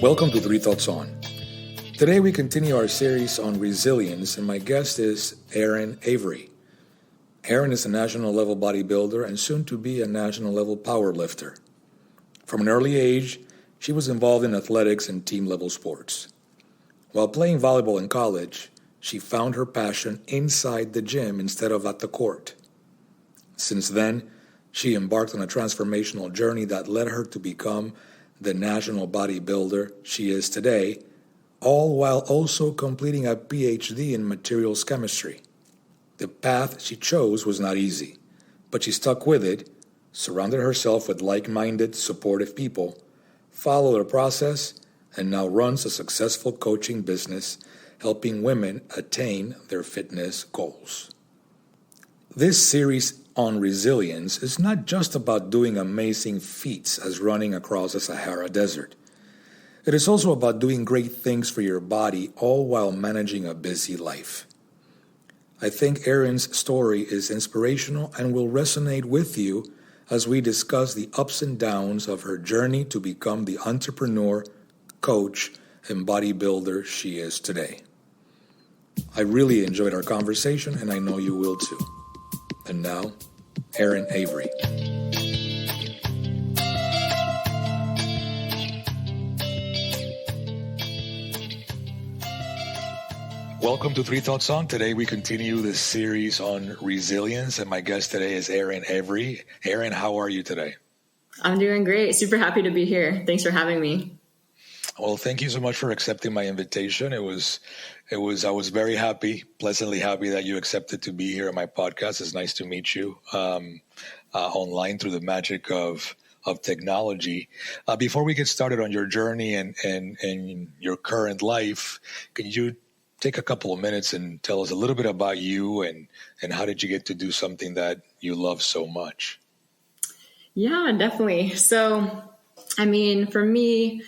Welcome to Three Thoughts On. Today we continue our series on resilience, and my guest is Airin Avery. Airin is a national level bodybuilder and soon to be a national level powerlifter. From an early age, she was involved in athletics and team level sports. While playing volleyball in college, she found her passion inside the gym instead of at the court. Since then, she embarked on a transformational journey that led her to become the national bodybuilder she is today, all while also completing a PhD in materials chemistry. The path she chose was not easy, but she stuck with it, surrounded herself with like-minded, supportive people, followed the process, and now runs a successful coaching business helping women attain their fitness goals. This series on resilience is not just about doing amazing feats as running across the Sahara desert. It is also about doing great things for your body, all while managing a busy life. I think Airin's story is inspirational and will resonate with you as we discuss the ups and downs of her journey to become the entrepreneur, coach, and bodybuilder she is today. I really enjoyed our conversation, and I know you will too. And now, Airin Avery. Welcome to Three Thoughts On. Today we continue this series on resilience, and my guest today is Airin Avery. Airin, how are you today? I'm doing great. Super happy to be here. Thanks for having me. Well, thank you so much for accepting my invitation. I was very happy, pleasantly happy that you accepted to be here on my podcast. It's nice to meet you online through the magic of technology. Before we get started on your journey and your current life, can you take a couple of minutes and tell us a little bit about you and how did you get to do something that you love so much? Yeah, definitely. So, for me,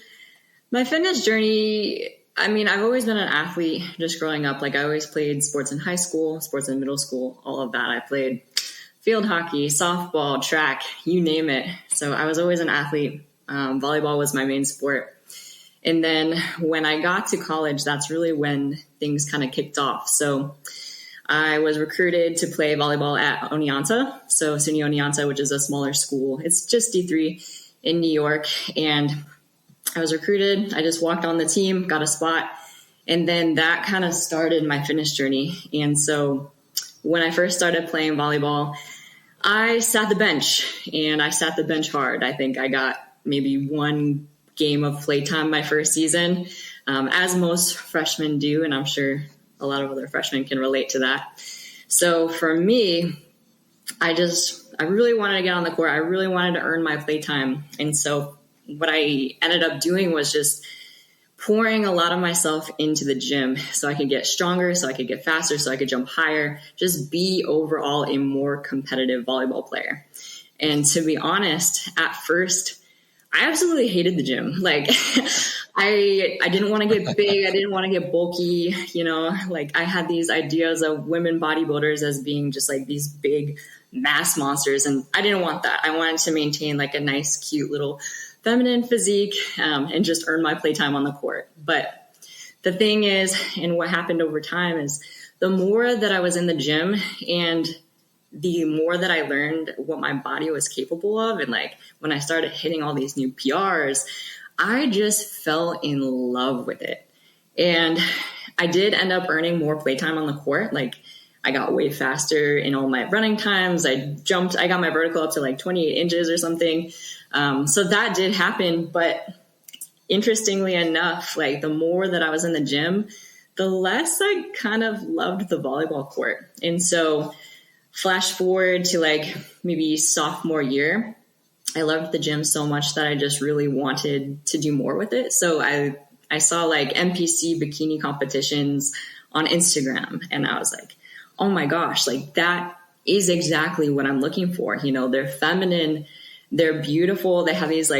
my fitness journey, I've always been an athlete just growing up. I always played sports in high school, sports in middle school, all of that. I played field hockey, softball, track, you name it. So I was always an athlete. Volleyball was my main sport. And then when I got to college, that's really when things kind of kicked off. So I was recruited to play volleyball at Oneonta. So SUNY Oneonta, which is a smaller school. It's just D3 in New York. And I was recruited. I just walked on the team, got a spot. And then that kind of started my fitness journey. And so when I first started playing volleyball, I sat the bench, and I sat the bench hard. I think I got maybe one game of playtime my first season, as most freshmen do. And I'm sure a lot of other freshmen can relate to that. So for me, I really wanted to get on the court. I really wanted to earn my playtime. And so what I ended up doing was just pouring a lot of myself into the gym so I could get stronger, so I could get faster, so I could jump higher, just be overall a more competitive volleyball player. And to be honest, at first, I absolutely hated the gym. I didn't want to get big. I didn't want to get bulky. I had these ideas of women bodybuilders as being just these big mass monsters. And I didn't want that. I wanted to maintain a nice, cute little feminine physique, and just earn my playtime on the court. But the thing is, and what happened over time is the more that I was in the gym and the more that I learned what my body was capable of. And when I started hitting all these new PRs, I just fell in love with it. And I did end up earning more playtime on the court. I got way faster in all my running times. I got my vertical up to 28 inches or something. So that did happen. But interestingly enough, the more that I was in the gym, the less I kind of loved the volleyball court. And so flash forward to maybe sophomore year, I loved the gym so much that I just really wanted to do more with it. So I saw NPC bikini competitions on Instagram, and I was like, oh my gosh, that is exactly what I'm looking for. They're feminine, they're beautiful. They have these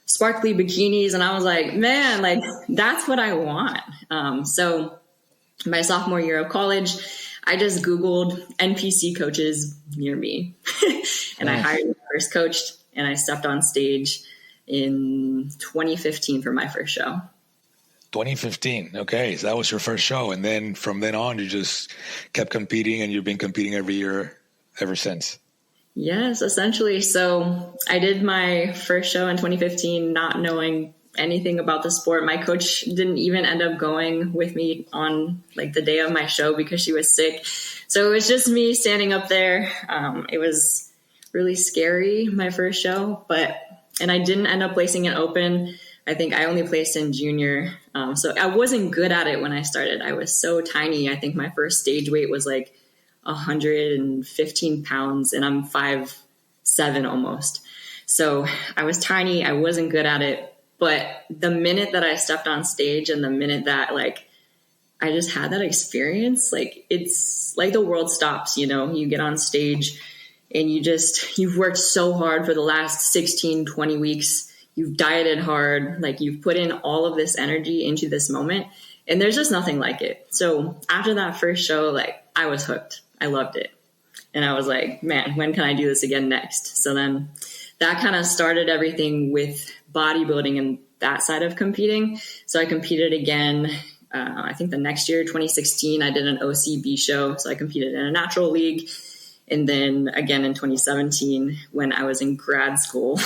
sparkly bikinis. And I was like, man, that's what I want. So my sophomore year of college, I just Googled NPC coaches near me and I hired my first coach, and I stepped on stage in 2015 for my first show. 2015. Okay. So that was your first show. And then from then on, you just kept competing, and you've been competing every year ever since. Yes, essentially. So I did my first show in 2015, not knowing anything about the sport. My coach didn't even end up going with me on like the day of my show because she was sick. So it was just me standing up there. It was really scary, my first show, and I didn't end up placing an open. I think I only placed in junior. So I wasn't good at it when I started. I was so tiny. I think my first stage weight was like 115 pounds, and I'm 5'7" almost. So I was tiny. I wasn't good at it. But the minute that I stepped on stage and the minute that like I just had that experience, like it's like the world stops, you know, you get on stage and you've worked so hard for the last 16, 20 weeks. You've dieted hard, like you've put in all of this energy into this moment, and there's just nothing like it. So after that first show, like I was hooked. I loved it. And I was like, man, when can I do this again next? So then that kind of started everything with bodybuilding and that side of competing. So I competed again, I think the next year, 2016, I did an OCB show. So I competed in a natural league. And then again in 2017, when I was in grad school.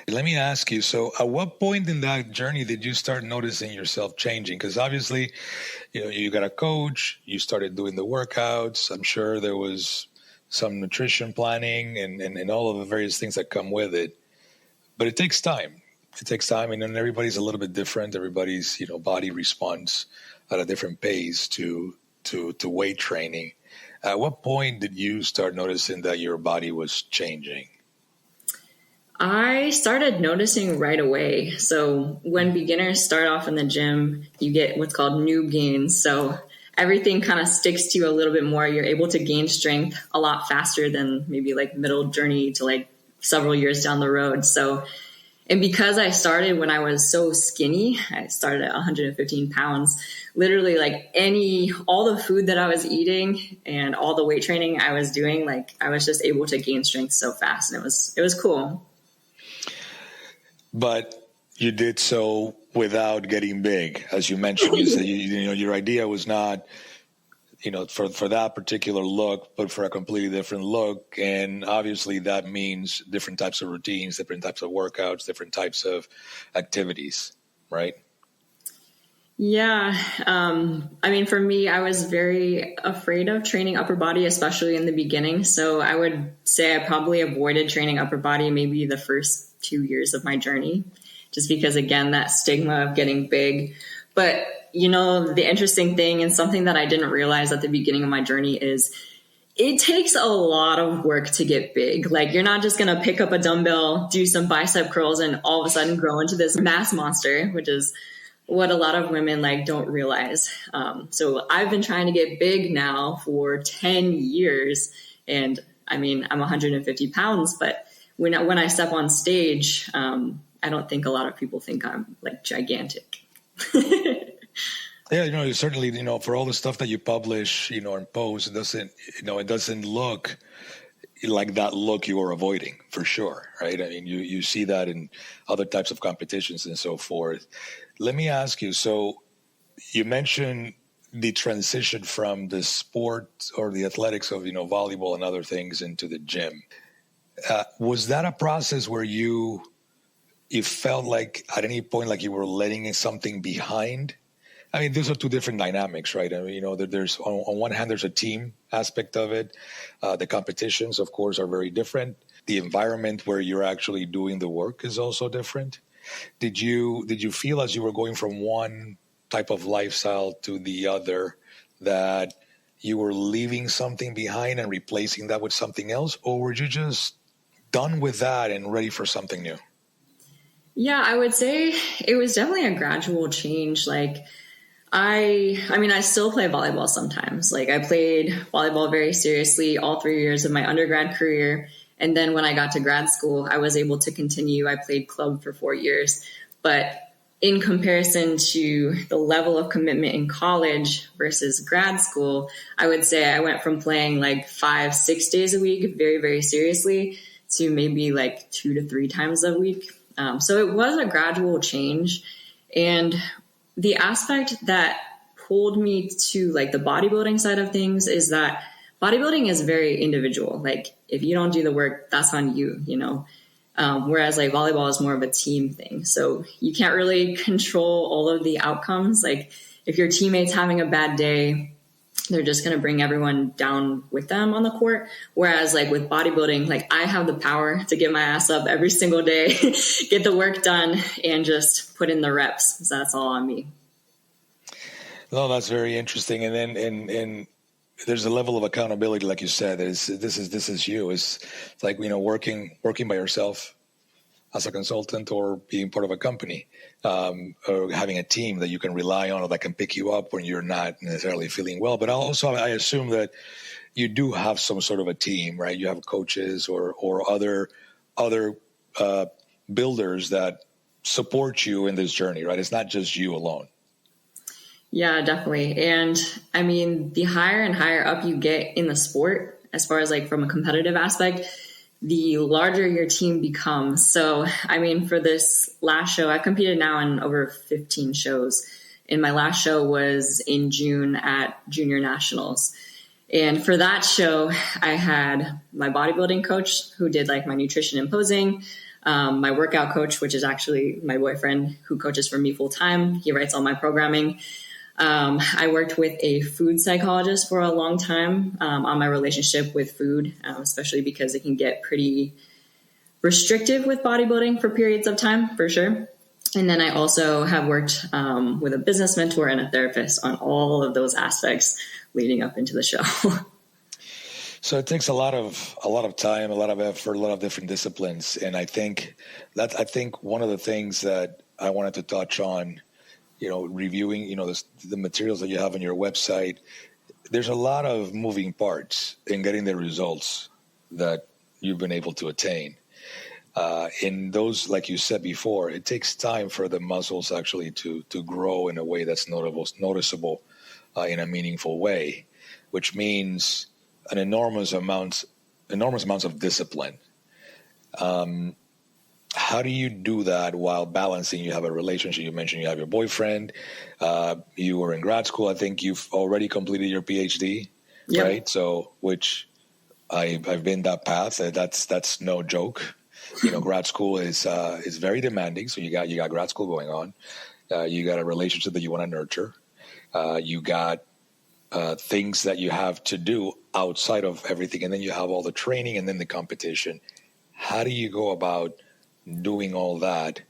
Let me ask you, so at what point in that journey did you start noticing yourself changing? Because obviously, you know, you got a coach, you started doing the workouts. I'm sure there was some nutrition planning and all of the various things that come with it. But it takes time. It takes time, and then everybody's a little bit different. Everybody's, you know, body responds at a different pace to weight training. At what point did you start noticing that your body was changing? I started noticing right away. So when beginners start off in the gym, you get what's called noob gains. So everything kind of sticks to you a little bit more. You're able to gain strength a lot faster than maybe like middle journey to like several years down the road. So, and because I started when I was so skinny, I started at 115 pounds, literally like all the food that I was eating and all the weight training I was doing, like I was just able to gain strength so fast, and it was cool. But you did so without getting big, as you mentioned. You said you know your idea was not, you know, for that particular look, but for a completely different look. And obviously that means different types of routines, different types of workouts, different types of activities, right? Yeah. I mean, for me, I was very afraid of training upper body, especially in the beginning. So I would say I probably avoided training upper body maybe the first 2 years of my journey, just because, again, that stigma of getting big. But, you know, the interesting thing and something that I didn't realize at the beginning of my journey is it takes a lot of work to get big. Like, you're not just going to pick up a dumbbell, do some bicep curls, and all of a sudden grow into this mass monster, which is what a lot of women like don't realize. So I've been trying to get big now for 10 years. And I mean, I'm 150 pounds, but when I step on stage, I don't think a lot of people think I'm like gigantic. Yeah, you know, you certainly, you know, for all the stuff that you publish, you know, and post, it doesn't look like that look you are avoiding, for sure, right? I mean, you see that in other types of competitions and so forth. Let me ask you, so you mentioned the transition from the sport or the athletics of, you know, volleyball and other things into the gym. Was that a process where you felt like at any point like you were letting something behind? I mean, those are two different dynamics, right? I mean, you know, there's on one hand, there's a team aspect of it. The competitions, of course, are very different. The environment where you're actually doing the work is also different. Did you feel as you were going from one type of lifestyle to the other that you were leaving something behind and replacing that with something else, or were you just done with that and ready for something new? Yeah, I would say it was definitely a gradual change. Like, I mean, I still play volleyball sometimes. Like, I played volleyball very seriously all 3 years of my undergrad career. And then when I got to grad school, I was able to continue. I played club for 4 years. But in comparison to the level of commitment in college versus grad school, I would say I went from playing like 5-6 days a week very, very seriously to maybe like 2 to 3 times a week. So it was a gradual change. And the aspect that pulled me to like the bodybuilding side of things is that bodybuilding is very individual. Like if you don't do the work, that's on you, you know? Whereas like volleyball is more of a team thing. So you can't really control all of the outcomes. Like if your teammate's having a bad day, they're just going to bring everyone down with them on the court. Whereas like with bodybuilding, like I have the power to get my ass up every single day, get the work done, and just put in the reps. So that's all on me. No, that's very interesting. And then, and there's a level of accountability, like you said, that this is you. It's like, you know, working by yourself as a consultant or being part of a company, or having a team that you can rely on or that can pick you up when you're not necessarily feeling well. But also, I assume that you do have some sort of a team, right? You have coaches or other builders that support you in this journey, right? It's not just you alone. Yeah, definitely. And I mean, the higher and higher up you get in the sport, as far as like from a competitive aspect, the larger your team becomes. So, I mean, for this last show, I've competed now in over 15 shows. And my last show was in June at Junior Nationals. And for that show, I had my bodybuilding coach who did like my nutrition and posing, my workout coach, which is actually my boyfriend who coaches for me full time. He writes all my programming. I worked with a food psychologist for a long time on my relationship with food, especially because it can get pretty restrictive with bodybuilding for periods of time, for sure. And then I also have worked with a business mentor and a therapist on all of those aspects leading up into the show. So it takes a lot of time, a lot of effort, a lot of different disciplines. And I think one of the things that I wanted to touch on, you know, reviewing, you know, the materials that you have on your website, there's a lot of moving parts in getting the results that you've been able to attain. In those, like you said before, it takes time for the muscles actually to grow in a way that's noticeable in a meaningful way, which means an enormous amounts of discipline. How do you do that while balancing? You have a relationship. You mentioned you have your boyfriend. You were in grad school. I think you've already completed your PhD, yep. Right? So, which I've been that path. That's no joke. You know, grad school is very demanding. So you got grad school going on. You got a relationship that you want to nurture. You got things that you have to do outside of everything, and then you have all the training and then the competition. How do you go about doing all that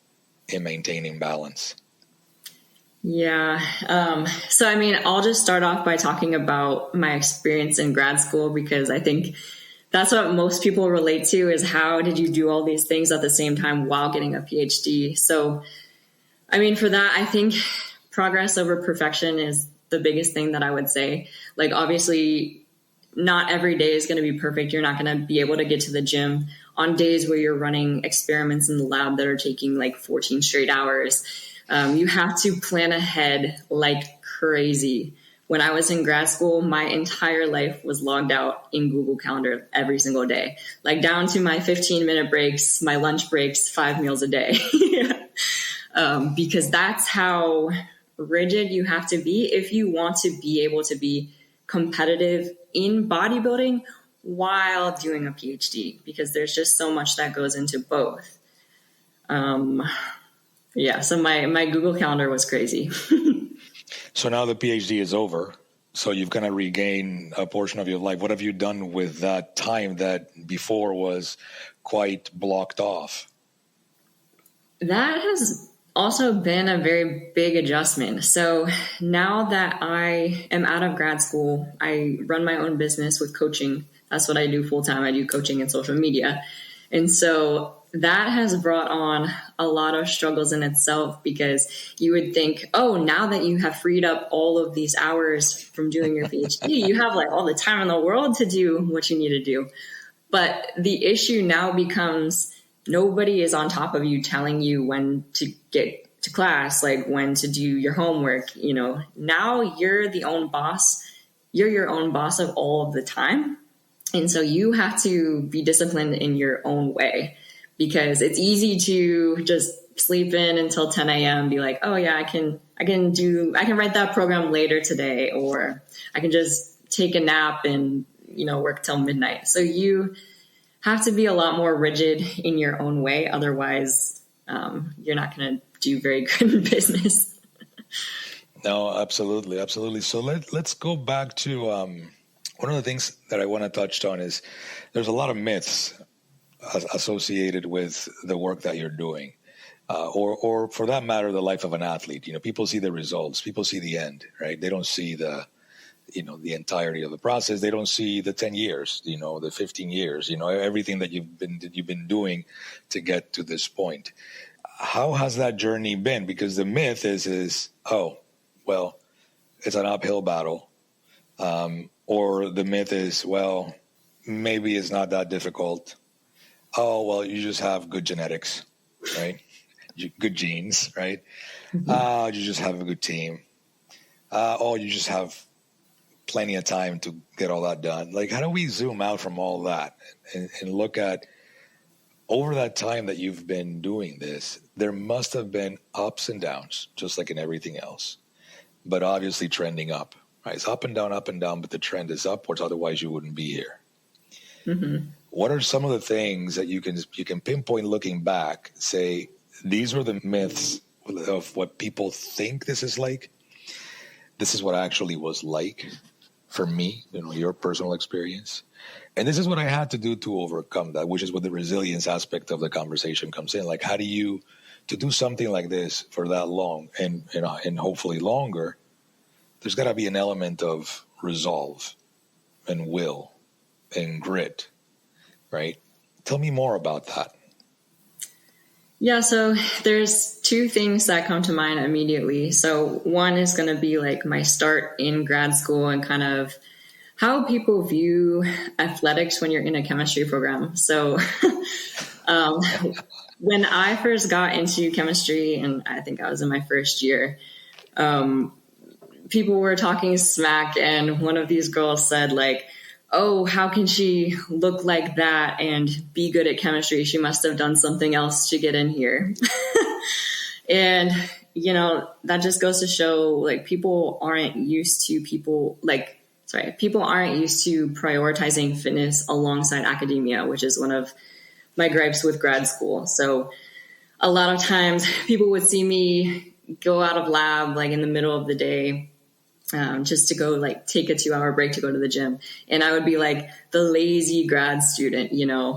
and maintaining balance? Yeah. So, I mean, I'll just start off by talking about my experience in grad school, because I think that's what most people relate to is how did you do all these things at the same time while getting a PhD? So, I mean, for that, I think progress over perfection is the biggest thing that I would say. Like, obviously, not every day is going to be perfect. You're not going to be able to get to the gym on days where you're running experiments in the lab that are taking like 14 straight hours. You have to plan ahead like crazy. When I was in grad school, my entire life was logged out in Google Calendar every single day, like down to my 15-minute breaks, my lunch breaks, 5 meals a day. Because that's how rigid you have to be if you want to be able to be competitive in bodybuilding while doing a PhD, because there's just so much that goes into both. Yeah, so my Google Calendar was crazy. So now the PhD is over. So you've kind of regained a portion of your life. What have you done with that time that before was quite blocked off? That has also been a very big adjustment. So now that I am out of grad school, I run my own business with coaching. That's what I do full time. I do coaching and social media. And so that has brought on a lot of struggles in itself, because you would think, oh, now that you have freed up all of these hours from doing your PhD, you have like all the time in the world to do what you need to do. But the issue now becomes nobody is on top of you telling you when to get to class, like when to do your homework. You know, now you're the own boss. You're your own boss of all of the time. And so you have to be disciplined in your own way, because it's easy to just sleep in until 10 a.m. be like, oh yeah, I can write that program later today, or I can just take a nap and, work till midnight. So you have to be a lot more rigid in your own way. Otherwise, you're not going to do very good in business. No, absolutely. Absolutely. So let's go back to one of the things that I want to touch on is there's a lot of myths associated with the work that you're doing, or for that matter, the life of an athlete. People see the results, people see the end, right? They don't see the entirety of the process. They don't see the 10 years, the 15 years, everything that you've been doing to get to this point. How has that journey been? Because the myth is, oh, well, it's an uphill battle. Or the myth is, well, maybe it's not that difficult. Oh, well, you just have good genetics, right? Good genes, right? Mm-hmm. You just have a good team. You just have plenty of time to get all that done. Like, how do we zoom out from all that and look at over that time that you've been doing this? There must have been ups and downs, just like in everything else, but obviously trending up. Right? It's up and down, but the trend is upwards. Otherwise, you wouldn't be here. Mm-hmm. What are some of the things that you can pinpoint looking back, say, these were the myths of what people think this is like? This is what actually was like for me, your personal experience. And this is what I had to do to overcome that, which is what the resilience aspect of the conversation comes in. Like, how do you, to do something like this for that long and hopefully longer, there's got to be an element of resolve and will and grit, right? Tell me more about that. Yeah, so there's two things that come to mind immediately. So one is going to be like my start in grad school and kind of how people view athletics when you're in a chemistry program. So when I first got into chemistry, and I think I was in my first year, people were talking smack, and one of these girls said like, oh, how can she look like that and be good at chemistry? She must have done something else to get in here. And, that just goes to show like people aren't used to prioritizing fitness alongside academia, which is one of my gripes with grad school. So a lot of times people would see me go out of lab like in the middle of the day, just to go like take a 2-hour break to go to the gym. And I would be like the lazy grad student,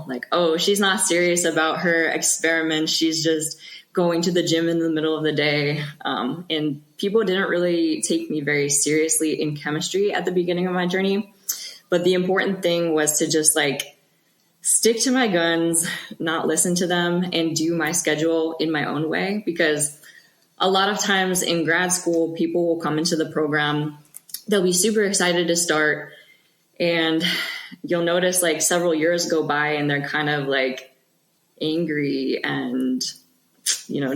like, oh, she's not serious about her experiments. She's just going to the gym in the middle of the day. And people didn't really take me very seriously in chemistry at the beginning of my journey. But the important thing was to just like stick to my guns, not listen to them, and do my schedule in my own way. Because a lot of times in grad school, people will come into the program, they'll be super excited to start, and you'll notice like several years go by and they're kind of like angry and,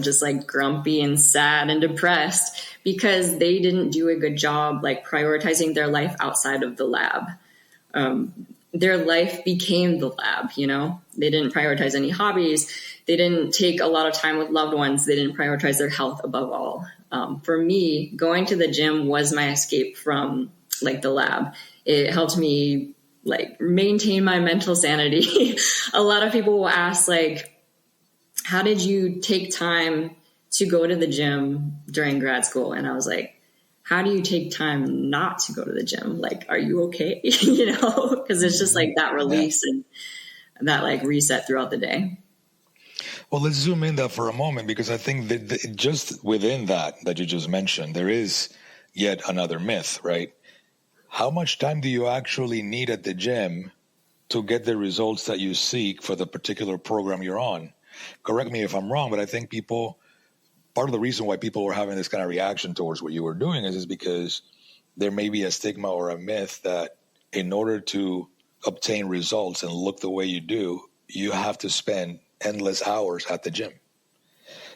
just like grumpy and sad and depressed because they didn't do a good job like prioritizing their life outside of the lab. Their life became the lab, They didn't prioritize any hobbies. They didn't take a lot of time with loved ones. They didn't prioritize their health above all. For me, going to the gym was my escape from like the lab. It helped me like maintain my mental sanity. A lot of people will ask like, how did you take time to go to the gym during grad school? And I was like, how do you take time not to go to the gym? Like, are you okay? Because it's just like that release and that like reset throughout the day. Well, let's zoom in there for a moment, because I think that just within that you just mentioned, there is yet another myth, right? How much time do you actually need at the gym to get the results that you seek for the particular program you're on? Correct me if I'm wrong, but I think part of the reason why people were having this kind of reaction towards what you were doing is because there may be a stigma or a myth that in order to obtain results and look the way you do, you have to spend endless hours at the gym.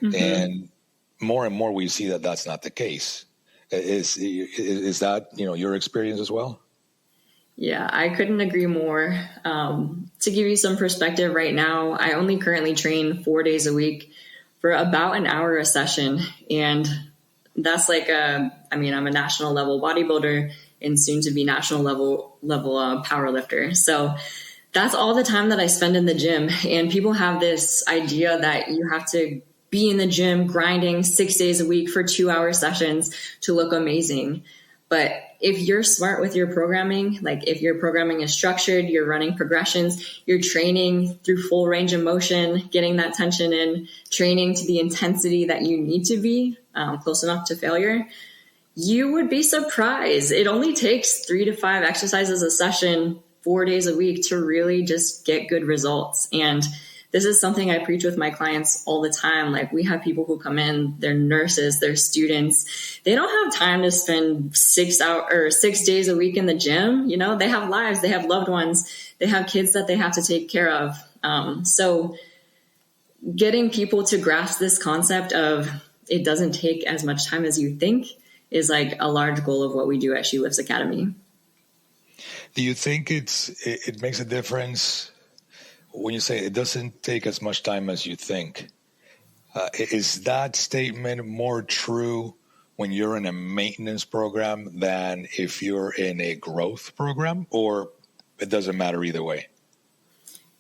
Mm-hmm. And more we see that that's not the case. Is that, your experience as well? Yeah, I couldn't agree more. To give you some perspective right now, I only currently train 4 days a week for about an hour a session. And that's I'm a national level bodybuilder and soon to be national level power lifter. So that's all the time that I spend in the gym. And people have this idea that you have to be in the gym grinding 6 days a week for 2 hour sessions to look amazing. But if you're smart with your programming, like if your programming is structured, you're running progressions, you're training through full range of motion, getting that tension in, training to the intensity that you need to be close enough to failure, you would be surprised. It only takes 3 to 5 exercises a session, 4 days a week to really just get good results. And this is something I preach with my clients all the time. Like we have people who come in, they're nurses, they're students. They don't have time to spend 6 days a week in the gym. You know, they have lives, they have loved ones, they have kids that they have to take care of. So getting people to grasp this concept of it doesn't take as much time as you think is like a large goal of what we do at She Lifts Academy. Do you think it makes a difference when you say it doesn't take as much time as you think? Is that statement more true when you're in a maintenance program than if you're in a growth program, or it doesn't matter either way?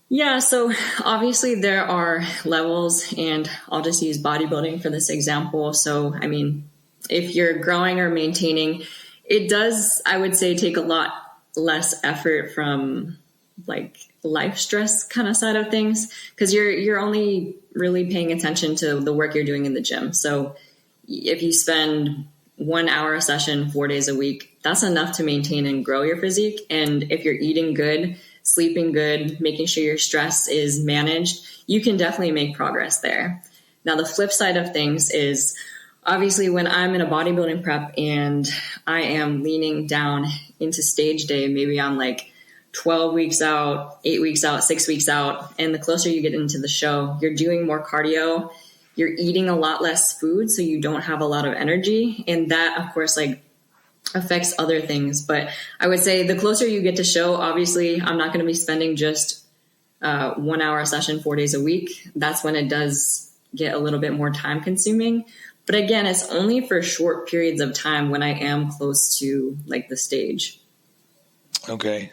Yeah, so obviously there are levels, and I'll just use bodybuilding for this example. So, I mean, if you're growing or maintaining, it does, I would say, take a lot less effort from like life stress kind of side of things, because you're only really paying attention to the work you're doing in the gym. So if you spend 1 hour a session 4 days a week, that's enough to maintain and grow your physique. And if you're eating good, sleeping good, making sure your stress is managed, you can definitely make progress there. Now, the flip side of things is obviously when I'm in a bodybuilding prep and I am leaning down into stage day, maybe I'm like 12 weeks out, 8 weeks out, 6 weeks out. And the closer you get into the show, you're doing more cardio, you're eating a lot less food, so you don't have a lot of energy. And that, of course, like affects other things. But I would say the closer you get to show, obviously, I'm not going to be spending just 1 hour a session 4 days a week. That's when it does get a little bit more time consuming. But again, it's only for short periods of time when I am close to like the stage. Okay.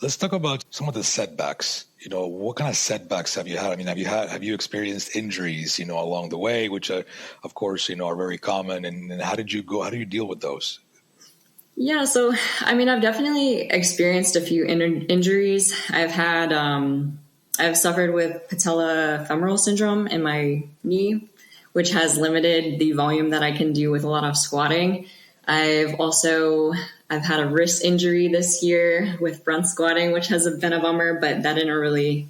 Let's talk about some of the setbacks. You know, what kind of setbacks have you had? I mean, have you experienced injuries, along the way, which are, of course, are very common. And how do you deal with those? Yeah. So, I mean, I've definitely experienced a few injuries. I've suffered with patellofemoral syndrome in my knee, which has limited the volume that I can do with a lot of squatting. I've had a wrist injury this year with front squatting, which has been a bummer, but that didn't really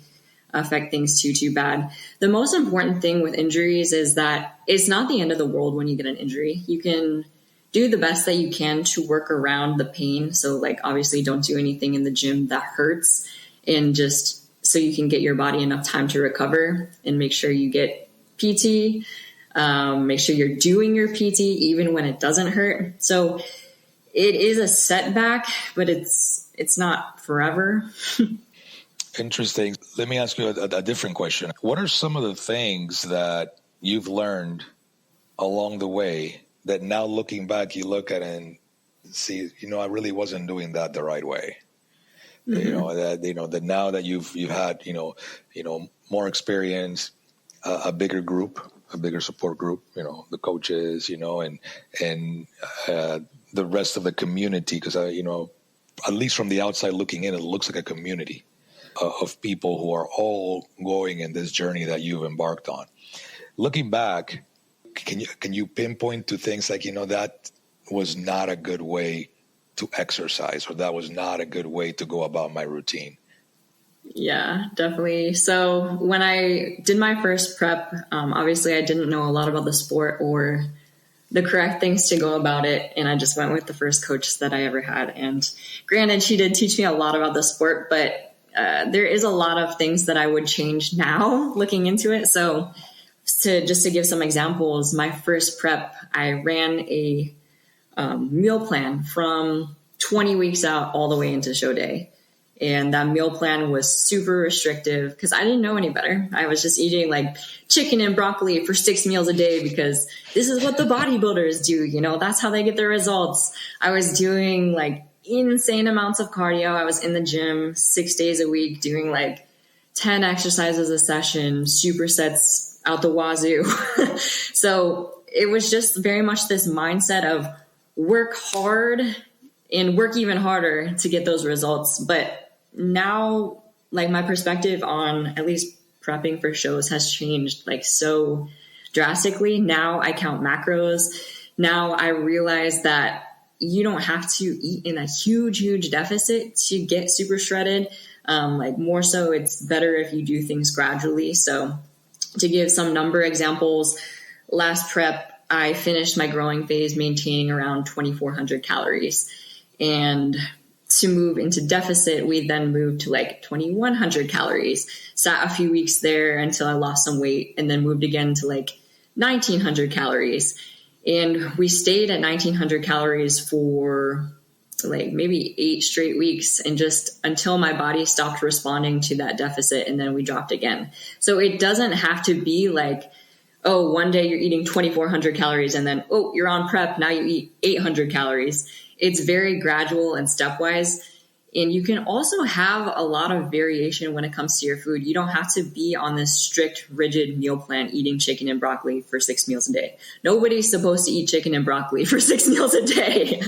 affect things too bad. The most important thing with injuries is that it's not the end of the world when you get an injury. You can do the best that you can to work around the pain. So like, obviously don't do anything in the gym that hurts, and just so you can get your body enough time to recover, and make sure you get PT, make sure you're doing your PT even when it doesn't hurt. So it is a setback, but it's not forever. Interesting. Let me ask you a different question. What are some of the things that you've learned along the way that now looking back, you look at and see, I really wasn't doing that the right way? Mm-hmm. That now that you've had, more experience, a bigger group, a bigger support group, the coaches, and the rest of the community, because at least from the outside looking in, it looks like a community of people who are all going in this journey that you've embarked on. Looking back, can you pinpoint to things like, that was not a good way to exercise, or that was not a good way to go about my routine? Yeah, definitely. So when I did my first prep, obviously I didn't know a lot about the sport or the correct things to go about it. And I just went with the first coach that I ever had. And granted, she did teach me a lot about the sport, but there is a lot of things that I would change now looking into it. So to give some examples, my first prep, I ran a meal plan from 20 weeks out all the way into show day. And that meal plan was super restrictive because I didn't know any better. I was just eating like chicken and broccoli for 6 meals a day because this is what the bodybuilders do. You know, that's how they get their results. I was doing like insane amounts of cardio. I was in the gym 6 days a week doing like 10 exercises a session, supersets out the wazoo. So it was just very much this mindset of work hard and work even harder to get those results. But now, like, my perspective on at least prepping for shows has changed like so drastically. Now I count macros. Now I realize that you don't have to eat in a huge deficit to get super shredded. Like more so, it's better if you do things gradually. So to give some number examples, last prep, I finished my growing phase maintaining around 2,400 calories. And to move into deficit, we then moved to like 2,100 calories, sat a few weeks there until I lost some weight, and then moved again to like 1,900 calories. And we stayed at 1,900 calories for like maybe 8 straight weeks, and just until my body stopped responding to that deficit, and then we dropped again. So it doesn't have to be like, oh, one day you're eating 2,400 calories and then, oh, you're on prep, now you eat 800 calories. It's very gradual and stepwise. And you can also have a lot of variation when it comes to your food. You don't have to be on this strict, rigid meal plan, eating chicken and broccoli for 6 meals a day. Nobody's supposed to eat chicken and broccoli for 6 meals a day.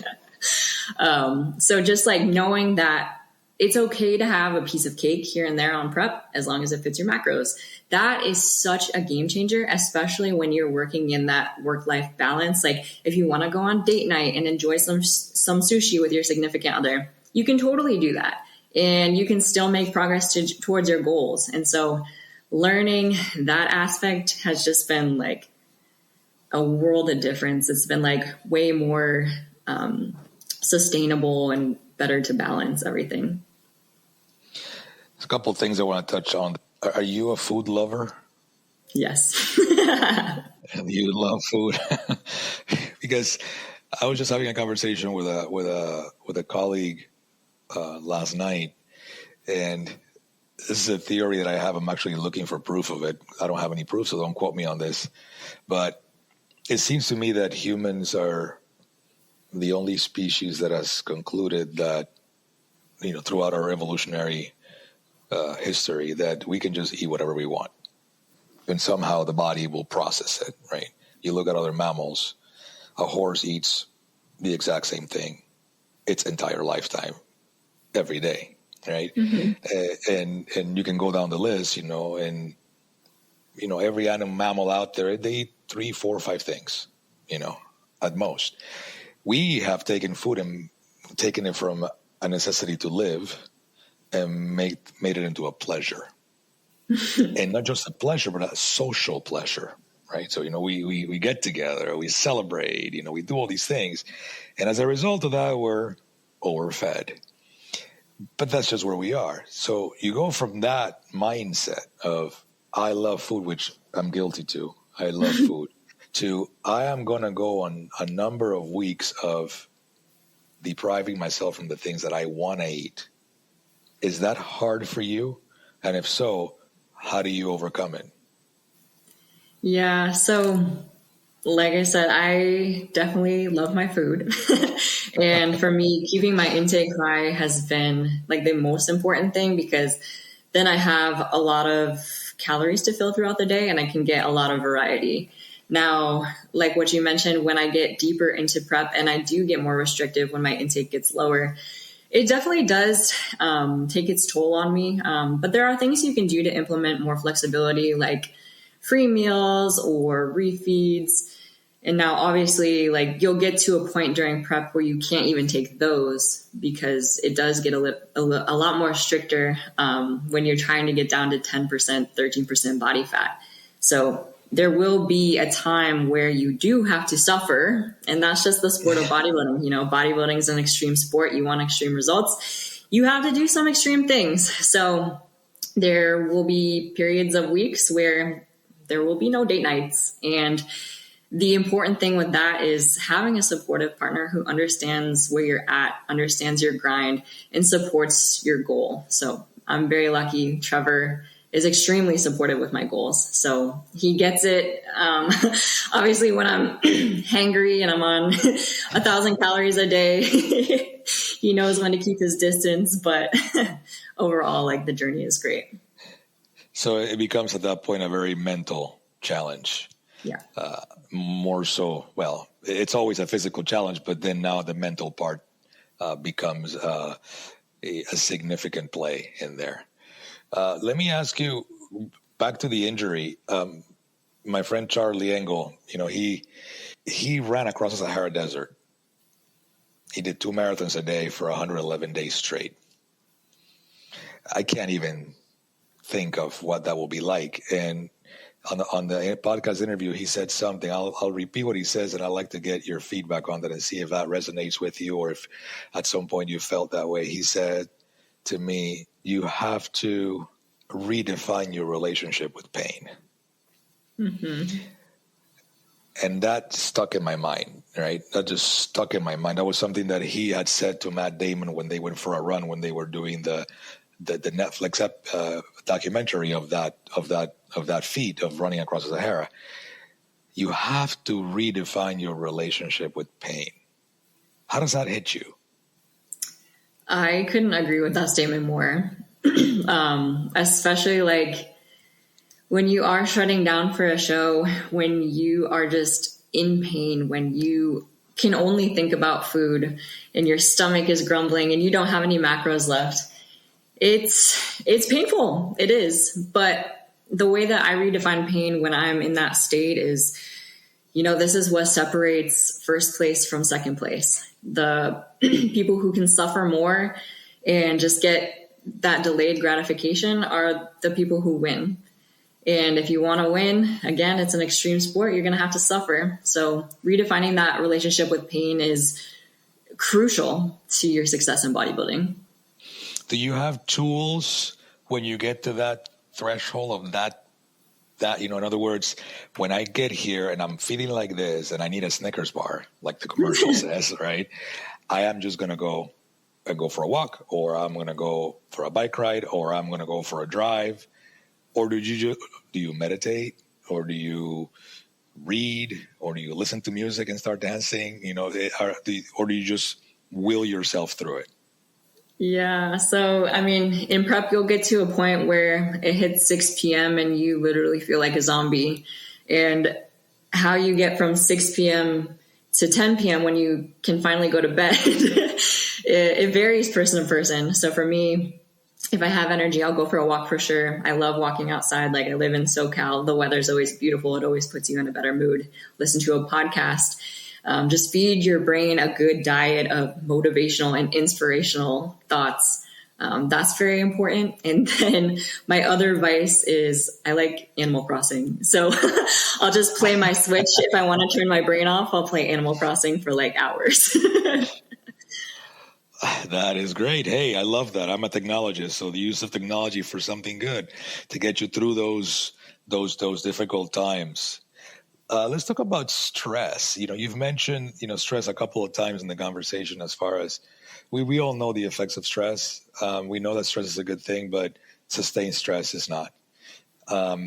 So just like knowing that it's okay to have a piece of cake here and there on prep, as long as it fits your macros. That is such a game changer, especially when you're working in that work-life balance. Like if you want to go on date night and enjoy some sushi with your significant other, you can totally do that. And you can still make progress towards your goals. And so learning that aspect has just been like a world of difference. It's been like way more sustainable and better to balance everything. There's a couple of things I want to touch on. Are you a food lover? Yes. You love food. Because I was just having a conversation with a colleague last night, and this is a theory that I have. I'm actually looking for proof of it. I don't have any proof, so don't quote me on this. But it seems to me that humans are the only species that has concluded that, you know, throughout our evolutionary history, that we can just eat whatever we want, and somehow the body will process it, right? You look at other mammals, a horse eats the exact same thing its entire lifetime, every day, right? Mm-hmm. And you can go down the list, you know, and, you know, every animal mammal out there, they eat 3, 4, 5 things, you know, at most. We have taken food and taken it from a necessity to live and made it into a pleasure. And not just a pleasure, but a social pleasure, right? So, you know, we get together, we celebrate, you know, we do all these things. And as a result of that, we're overfed. But that's just where we are. So you go from that mindset of, I love food, which I'm guilty to, I love food, to I am going to go on a number of weeks of depriving myself from the things that I want to eat. Is that hard for you? And if so, how do you overcome it? Yeah, so like I said, I definitely love my food. And for me, keeping my intake high has been like the most important thing, because then I have a lot of calories to fill throughout the day and I can get a lot of variety. Now, like what you mentioned, when I get deeper into prep and I do get more restrictive when my intake gets lower, it definitely does take its toll on me. But there are things you can do to implement more flexibility, like free meals or refeeds. And now obviously, like, you'll get to a point during prep where you can't even take those, because it does get a lot more stricter when you're trying to get down to 10%, 13% body fat. So there will be a time where you do have to suffer, and that's just the sport of bodybuilding. You know, bodybuilding is an extreme sport. You want extreme results. You have to do some extreme things. So there will be periods of weeks where there will be no date nights, and the important thing with that is having a supportive partner who understands where you're at, understands your grind, and supports your goal. So I'm very lucky. Trevor is extremely supportive with my goals. So he gets it. Obviously, when I'm hangry and I'm on 1,000 calories a day, he knows when to keep his distance. But overall, like, the journey is great. So it becomes at that point a very mental challenge. Yeah. More so, well, it's always a physical challenge, but then now the mental part becomes a significant play in there. Let me ask you, back to the injury. My friend Charlie Engel, he ran across the Sahara Desert. He did 2 marathons a day for 111 days straight. I can't even think of what that will be like. And on the podcast interview, he said something. I'll repeat what he says, and I'd like to get your feedback on that and see if that resonates with you, or if at some point you felt that way. He said to me, you have to redefine your relationship with pain. Mm-hmm. And that stuck in my mind, right? That just stuck in my mind. That was something that he had said to Matt Damon when they went for a run, when they were doing the Netflix documentary of that feat of running across the Sahara. You have to redefine your relationship with pain. How does that hit you? I couldn't agree with that statement more. Especially like when you are shutting down for a show, when you are just in pain, when you can only think about food and your stomach is grumbling and you don't have any macros left. It's painful. It is. But the way that I redefine pain when I'm in that state is, this is what separates first place from second place. The people who can suffer more and just get that delayed gratification are the people who win. And if you want to win, again, it's an extreme sport. You're going to have to suffer. So redefining that relationship with pain is crucial to your success in bodybuilding. Do you have tools when you get to that threshold of that, in other words, when I get here and I'm feeling like this and I need a Snickers bar, like the commercial says, right? I am just going to go and go for a walk, or I'm going to go for a bike ride, or I'm going to go for a drive. Or do you meditate, or do you read, or do you listen to music and start dancing? Or do you just will yourself through it? Yeah. So, in prep, you'll get to a point where it hits 6 p.m. and you literally feel like a zombie. And how you get from 6 p.m. to 10 p.m. when you can finally go to bed, it varies person to person. So for me, if I have energy, I'll go for a walk for sure. I love walking outside. Like, I live in SoCal. The weather's always beautiful. It always puts you in a better mood. Listen to a podcast. Just feed your brain a good diet of motivational and inspirational thoughts. That's very important. And then my other vice is I like Animal Crossing. So I'll just play my Switch. If I want to turn my brain off, I'll play Animal Crossing for like hours. That is great. Hey, I love that. I'm a technologist, so the use of technology for something good to get you through those difficult times. Let's talk about stress. You've mentioned, stress a couple of times in the conversation. As far as we all know the effects of stress. We know that stress is a good thing, but sustained stress is not. How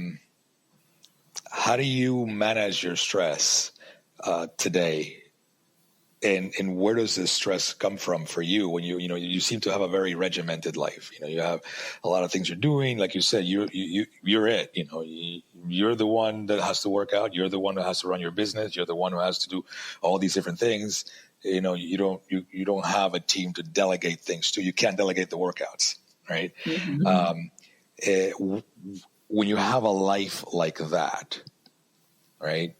do you manage your stress today? And where does this stress come from for you when you seem to have a very regimented life? You have a lot of things you're doing. Like you said, you're it. You're the one that has to work out. You're the one that has to run your business. You're the one who has to do all these different things. You don't have a team to delegate things to. You can't delegate the workouts, right? Mm-hmm. When you have a life like that, right?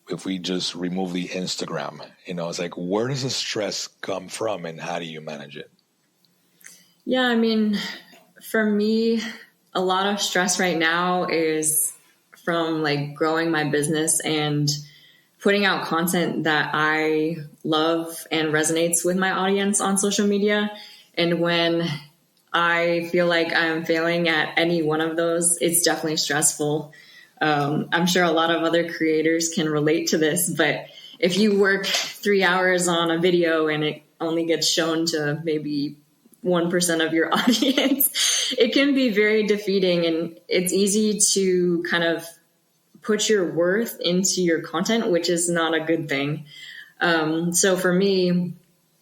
If we just remove the Instagram, it's like, where does the stress come from and how do you manage it? Yeah, for me, a lot of stress right now is from like growing my business and putting out content that I love and resonates with my audience on social media. And when I feel like I'm failing at any one of those, it's definitely stressful. I'm sure a lot of other creators can relate to this, but if you work 3 hours on a video and it only gets shown to maybe 1% of your audience, it can be very defeating, and it's easy to kind of put your worth into your content, which is not a good thing. So for me,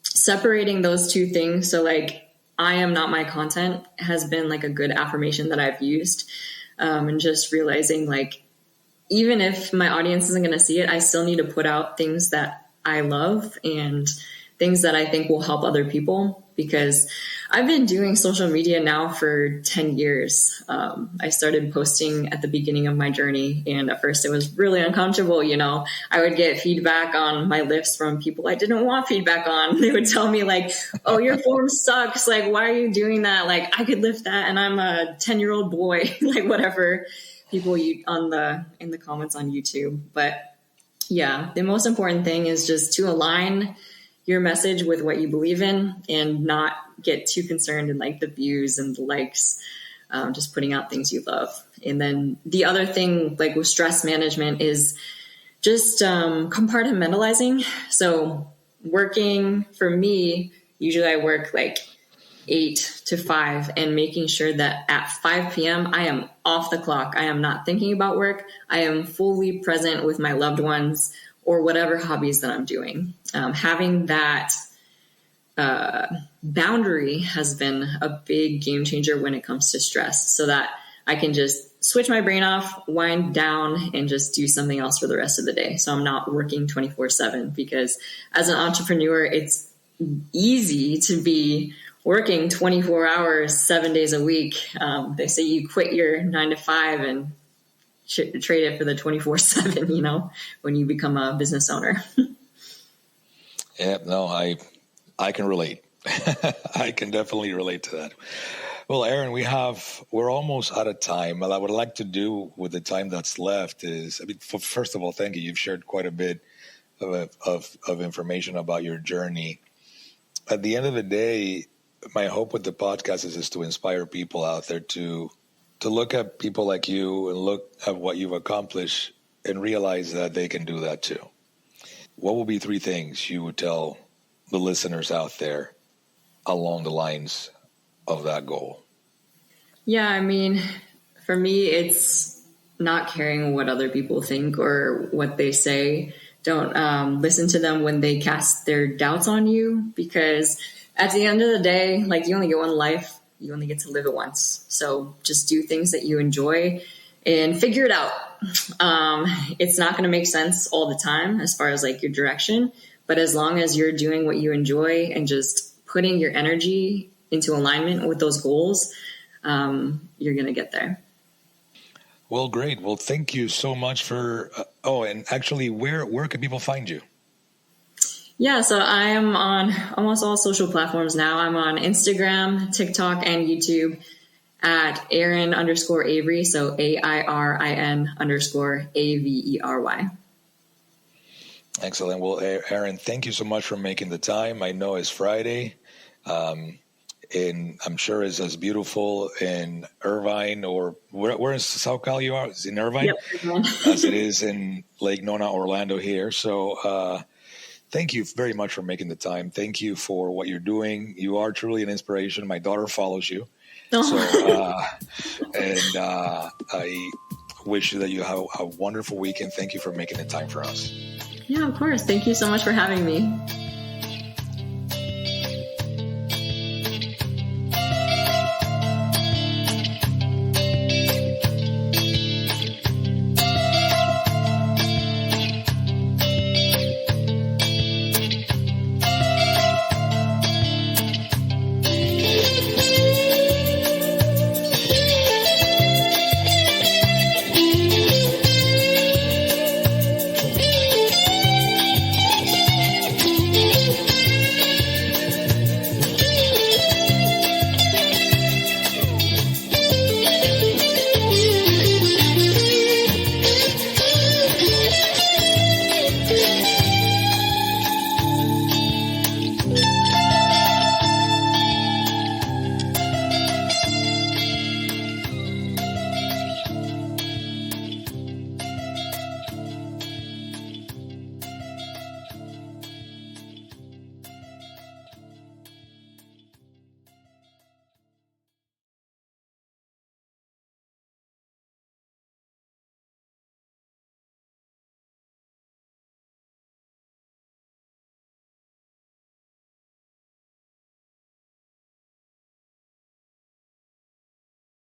separating those two things, so like I am not my content, has been like a good affirmation that I've used, and just realizing like, even if my audience isn't going to see it, I still need to put out things that I love and things that I think will help other people, because I've been doing social media now for 10 years. I started posting at the beginning of my journey, and at first it was really uncomfortable. You know, I would get feedback on my lifts from people I didn't want feedback on. They would tell me like, oh, your form sucks. Like, why are you doing that? Like, I could lift that and I'm a 10-year-old boy, like whatever people in the comments on YouTube. But yeah, the most important thing is just to align your message with what you believe in and not get too concerned in like the views and the likes, just putting out things you love. And then the other thing, like with stress management, is just compartmentalizing. So working, for me, usually I work like 8 to 5, and making sure that at 5 p.m. I am off the clock. I am not thinking about work. I am fully present with my loved ones or whatever hobbies that I'm doing. Having that boundary has been a big game changer when it comes to stress, so that I can just switch my brain off, wind down, and just do something else for the rest of the day. So I'm not working 24/7, because as an entrepreneur, it's easy to be working 24 hours, 7 days a week. They say you quit your 9 to 5 and trade it for the 24/7, you know, when you become a business owner. Yeah, no, I can relate. I can definitely relate to that. Well, Airin, we're almost out of time. What I would like to do with the time that's left is, first of all, thank you. You've shared quite a bit of information about your journey. At the end of the day, my hope with the podcast is to inspire people out there to look at people like you and look at what you've accomplished and realize that they can do that too. What will be 3 things you would tell the listeners out there along the lines of that goal? Yeah, I mean, for me, it's not caring what other people think or what they say. Don't listen to them when they cast their doubts on you, because at the end of the day, like, you only get one life. You only get to live it once. So just do things that you enjoy and figure it out. It's not going to make sense all the time as far as like your direction, but as long as you're doing what you enjoy and just putting your energy into alignment with those goals, you're going to get there. Well, great. Well, thank you so much for, and actually, where can people find you? Yeah, so I am on almost all social platforms now. I'm on Instagram, TikTok, and YouTube at Airin_Avery. So AIRIN_AVERY. Excellent. Well, Airin, thank you so much for making the time. I know it's Friday, and I'm sure it's as beautiful in Irvine, or where in SoCal you are? Is it in Irvine? Yep, Irvine. As it is in Lake Nona, Orlando here. So, thank you very much for making the time. Thank you for what you're doing. You are truly an inspiration. My daughter follows you. Oh. So, I wish that you have a wonderful weekend. Thank you for making the time for us. Yeah, of course. Thank you so much for having me.